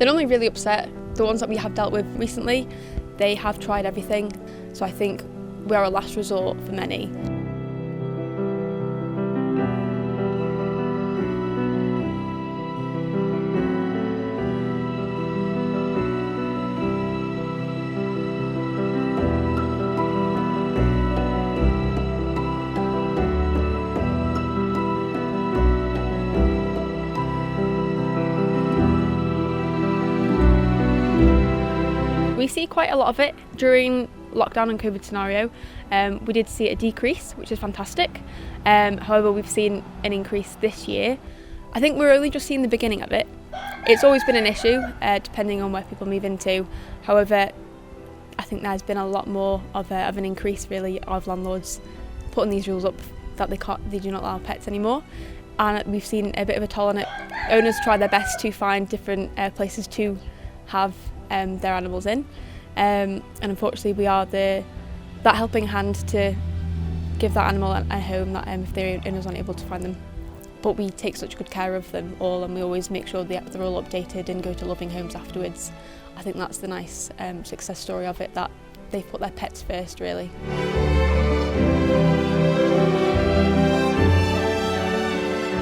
They're normally really upset. The ones that we have dealt with recently, they have tried everything. So I think we are a last resort for many. We see quite a lot of it during lockdown and COVID scenario. We did see a decrease, which is fantastic. However, we've seen an increase this year. I think we're only just seeing the beginning of it. It's always been an issue, depending on where people move into. However, I think there's been a lot more of an increase really of landlords putting these rules up that they do not allow pets anymore. And we've seen a bit of a toll on it. Owners try their best to find different places to have their animals in, and unfortunately we are that helping hand to give that animal a home that if their owners aren't able to find them. But we take such good care of them all, and we always make sure they're all updated and go to loving homes afterwards. I think that's the nice success story of it, that they've put their pets first really.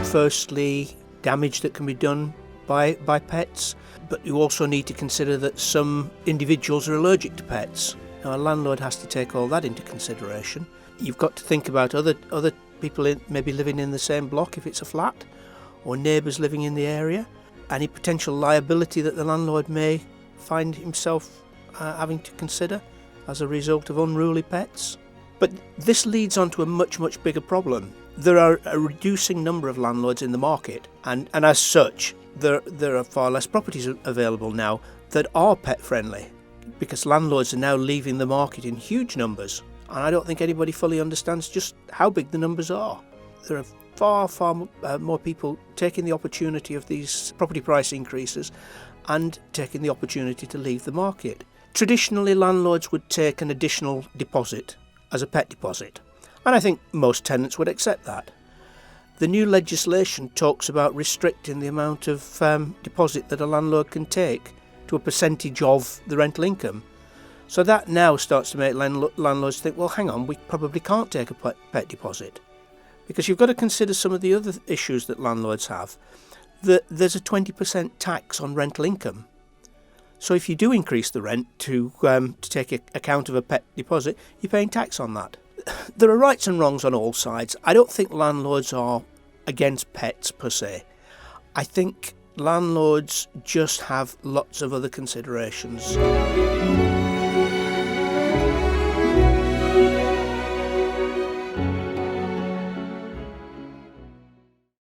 Firstly, damage that can be done by pets, but you also need to consider that some individuals are allergic to pets. Now, a landlord has to take all that into consideration. You've got to think about other people maybe living in the same block if it's a flat, or neighbours living in the area, any potential liability that the landlord may find himself having to consider as a result of unruly pets. But this leads on to a much bigger problem. There are a reducing number of landlords in the market, and as such, there are far less properties available now that are pet friendly, because landlords are now leaving the market in huge numbers, and I don't think anybody fully understands just how big the numbers are. There are far more people taking the opportunity of these property price increases and taking the opportunity to leave the market. Traditionally, landlords would take an additional deposit as a pet deposit, and I think most tenants would accept that. The new legislation talks about restricting the amount of deposit that a landlord can take to a percentage of the rental income. So that now starts to make landlords think, well, hang on, we probably can't take a pet deposit. Because you've got to consider some of the other issues that landlords have. There's a 20% tax on rental income. So if you do increase the rent to take account of a pet deposit, you're paying tax on that. There are rights and wrongs on all sides. I don't think landlords are against pets per se. I think landlords just have lots of other considerations.